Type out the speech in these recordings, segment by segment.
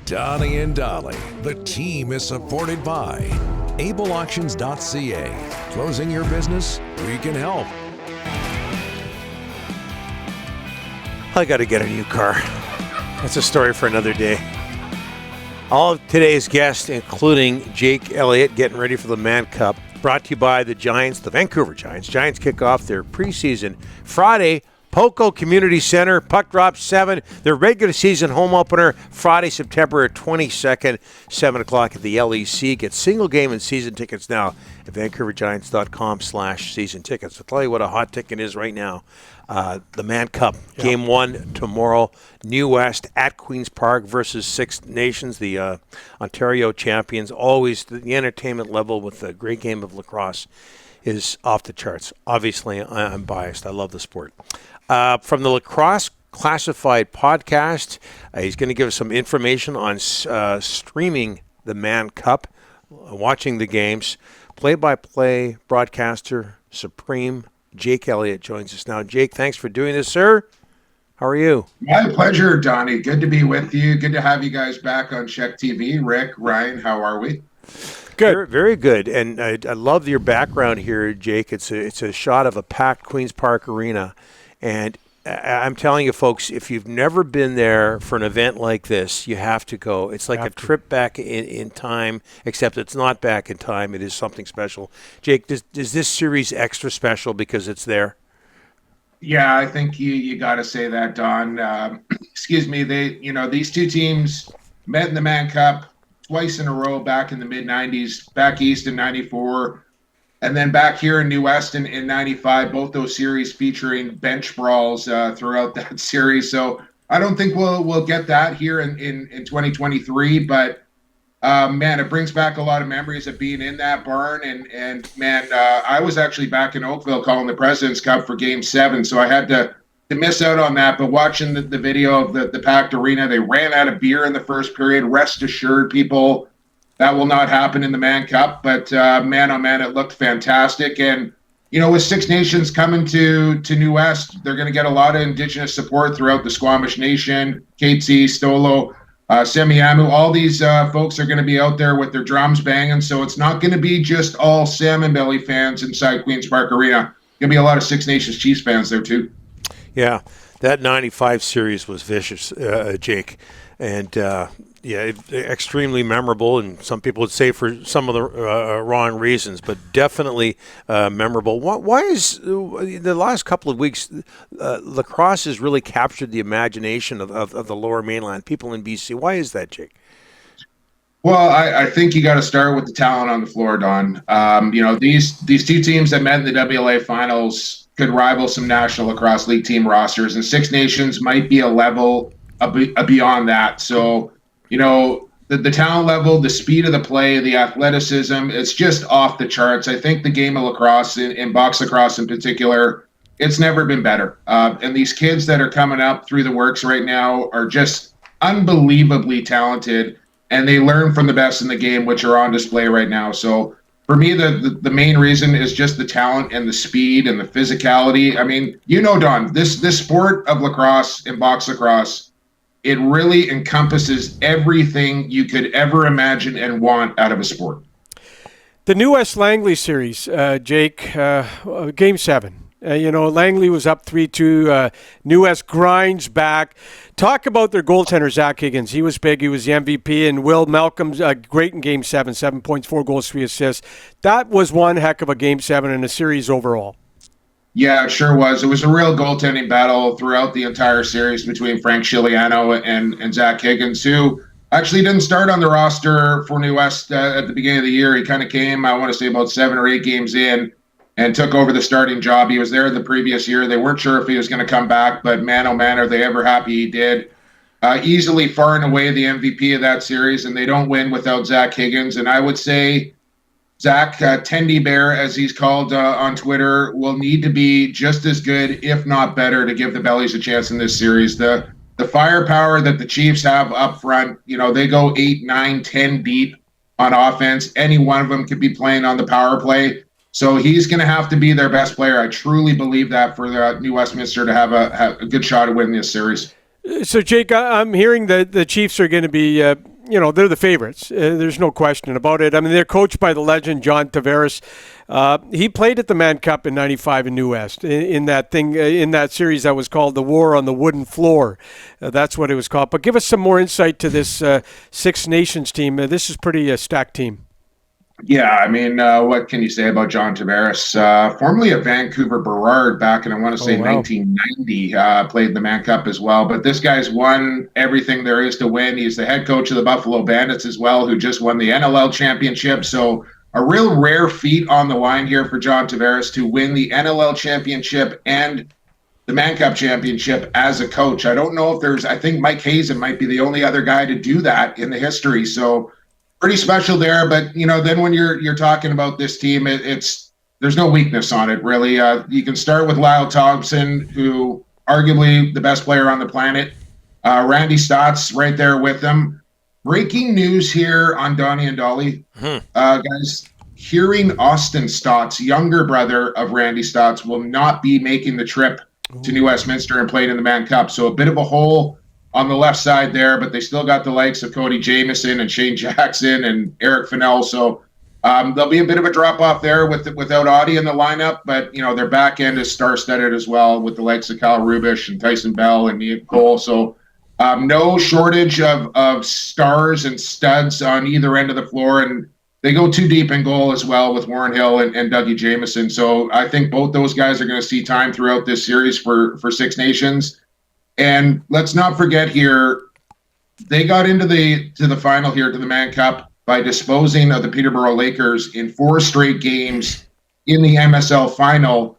Donnie and Dolly. The team is supported by ableauctions.ca. Closing your business? We can help. I got to get a new car. That's a story for another day. All of today's guests, including Jake Elliott, getting ready for the Mann Cup, brought to you by the Giants, the Vancouver Giants. Giants kick off their preseason Friday, Poco Community Center. Puck drop 7. Their regular season home opener Friday, September 22nd, 7 o'clock at the LEC. Get single game and season tickets now at vancouvergiants.com/season tickets. I'll tell you what a hot ticket is right now. The Mann Cup, Game 1 tomorrow. New West at Queen's Park versus Six Nations, the Ontario champions. Always the entertainment level with a great game of lacrosse is off the charts. Obviously, I'm biased. I love the sport. From the Lacrosse Classified podcast, he's going to give us some information on streaming the Mann Cup, watching the games. Play-by-play broadcaster supreme Jake Elliott joins us now. Jake, thanks for doing this, sir. How are you? My pleasure, Donnie. Good to be with you. Good to have you guys back on Check TV. Rick, Ryan, how are we? Good. Very, very good. And I love your background here, Jake. It's a shot of a packed Queen's Park Arena. And I'm telling you, folks, if you've never been there for an event like this, you have to go. It's like a trip back in time, except it's not back in time. It is something special. Jake, is this series extra special because it's there? Yeah, I think you got to say that, Don. Excuse me. These two teams met in the Mann Cup twice in a row back in the mid-'90s, back east in '94, and then back here in New West in '95. Both those series featuring bench brawls throughout that series. So I don't think we'll get that here in 2023. But man, it brings back a lot of memories of being in that barn. And man, I was actually back in Oakville calling the President's Cup for Game 7, so I had to miss out on that. But watching the video of the packed arena, they ran out of beer in the first period. Rest assured, people, that will not happen in the Mann Cup. But man, oh man, it looked fantastic. And with Six Nations coming to New West, they're going to get a lot of Indigenous support throughout the Squamish Nation. Katesi, Stolo, Semiamu, all these folks are going to be out there with their drums banging. So it's not going to be just all Salmon Belly fans inside Queen's Park Arena. Going to be a lot of Six Nations Chiefs fans there too. Yeah, that '95 series was vicious, Jake, and extremely memorable. And some people would say for some of the wrong reasons, but definitely memorable. Why is the last couple of weeks lacrosse has really captured the imagination of the Lower Mainland, people in BC? Why is that, Jake? Well, I think you got to start with the talent on the floor, Don. These two teams that met in the WLA finals could rival some National Lacrosse League team rosters, and Six Nations might be a level beyond that. So, the talent level, the speed of the play, the athleticism, it's just off the charts. I think the game of lacrosse, in box lacrosse in particular, it's never been better. And these kids that are coming up through the works right now are just unbelievably talented, and they learn from the best in the game, which are on display right now. So for me, the main reason is just the talent and the speed and the physicality. I mean, Don, this sport of lacrosse and box lacrosse, it really encompasses everything you could ever imagine and want out of a sport. The New West Langley series, Jake, Game 7. Langley was up 3-2. New West grinds back. Talk about their goaltender, Zach Higgins. He was big. He was the MVP. And Will Malcolm's great in Game 7, 7 points, 4 goals, 3 assists. That was one heck of a Game 7 and a series overall. Yeah, it sure was. It was a real goaltending battle throughout the entire series between Frank Chiliano and Zach Higgins, who actually didn't start on the roster for New West at the beginning of the year. He kind of came, I want to say, about 7 or 8 games in and took over the starting job. He was there the previous year. They weren't sure if he was going to come back, but man, oh man, are they ever happy he did. Easily far and away the MVP of that series, and they don't win without Zach Higgins. And I would say Zach, Tendy Bear, as he's called on Twitter, will need to be just as good, if not better, to give the Bellies a chance in this series. The firepower that the Chiefs have up front, they go 8, 9, 10 deep on offense. Any one of them could be playing on the power play. So he's going to have to be their best player. I truly believe that for the New Westminster to have a good shot at winning this series. So, Jake, I'm hearing that the Chiefs are going to be they're the favorites. There's no question about it. I mean, they're coached by the legend John Tavares. He played at the Mann Cup in '95 in New West in that series that was called the War on the Wooden Floor. That's what it was called. But give us some more insight to this Six Nations team. This is pretty stacked team. Yeah, I mean, what can you say about John Tavares? Formerly of Vancouver Burrard back in, I want to say, 1990, played the Mann Cup as well. But this guy's won everything there is to win. He's the head coach of the Buffalo Bandits as well, who just won the NLL championship. So a real rare feat on the line here for John Tavares to win the NLL championship and the Mann Cup championship as a coach. I don't know if I think Mike Hazen might be the only other guy to do that in the history. So pretty special there, but then when you're talking about this team, there's no weakness on it really. You can start with Lyle Thompson, who arguably the best player on the planet. Randy Stotts right there with them. Breaking news here on Donnie and Dolly, guys. Hearing Austin Stotts, younger brother of Randy Stotts, will not be making the trip to New Westminster and playing in the Mann Cup. So a bit of a hole on the left side there, but they still got the likes of Cody Jamieson and Shane Jackson and Eric Fennell. So there'll be a bit of a drop-off there without Audie in the lineup, but, their back end is star-studded as well with the likes of Kyle Rubish and Tyson Bell and Ian Cole. So no shortage of stars and studs on either end of the floor, and they go too deep in goal as well with Warren Hill and Dougie Jamieson. So I think both those guys are going to see time throughout this series for Six Nations. And let's not forget here, they got into the final here to the Mann Cup by disposing of the Peterborough Lakers in 4 straight games in the MSL final.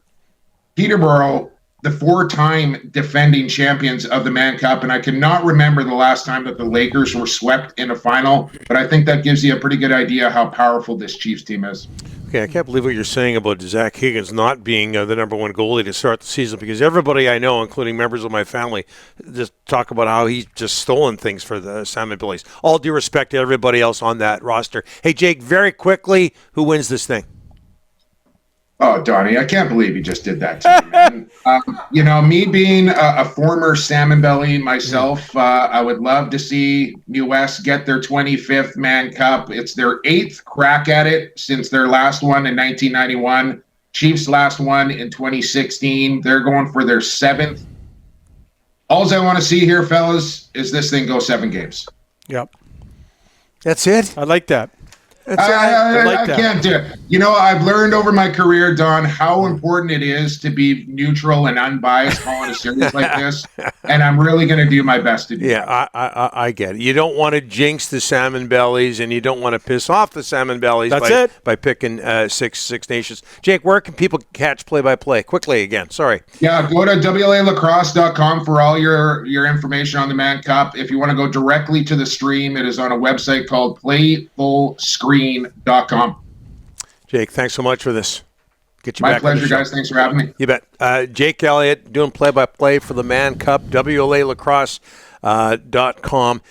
Peterborough, the 4-time defending champions of the Mann Cup, and I cannot remember the last time that the Lakers were swept in a final, but I think that gives you a pretty good idea how powerful this Chiefs team is. Okay, I can't believe what you're saying about Zach Higgins not being the number one goalie to start the season, because everybody I know, including members of my family, just talk about how he's just stolen things for the Salmon Billies. All due respect to everybody else on that roster. Hey, Jake, very quickly, who wins this thing? Oh, Donnie, I can't believe you just did that to me, man. Me being a former Salmon Belly myself, I would love to see New West get their 25th Mann Cup. It's their 8th crack at it since their last one in 1991. Chiefs' last one in 2016. They're going for their 7th. All I want to see here, fellas, is this thing go 7 games. Yep. That's it? I like that. I can't do it. I've learned over my career, Don, how important it is to be neutral and unbiased calling a series like this, and I'm really going to do my best to do that. Yeah, I get it. You don't want to jinx the Salmon Bellies, and you don't want to piss off the Salmon Bellies by picking Six Nations. Jake, where can people catch play-by-play? Quickly again, sorry. Yeah, go to WLALacrosse.com for all your information on the Mann Cup. If you want to go directly to the stream, it is on a website called PlayFullScreen.com. Jake, thanks so much for this. Get you My back pleasure, guys. Thanks for having me. You bet. Jake Elliott doing play-by-play for the Mann Cup, WLALacrosse.com.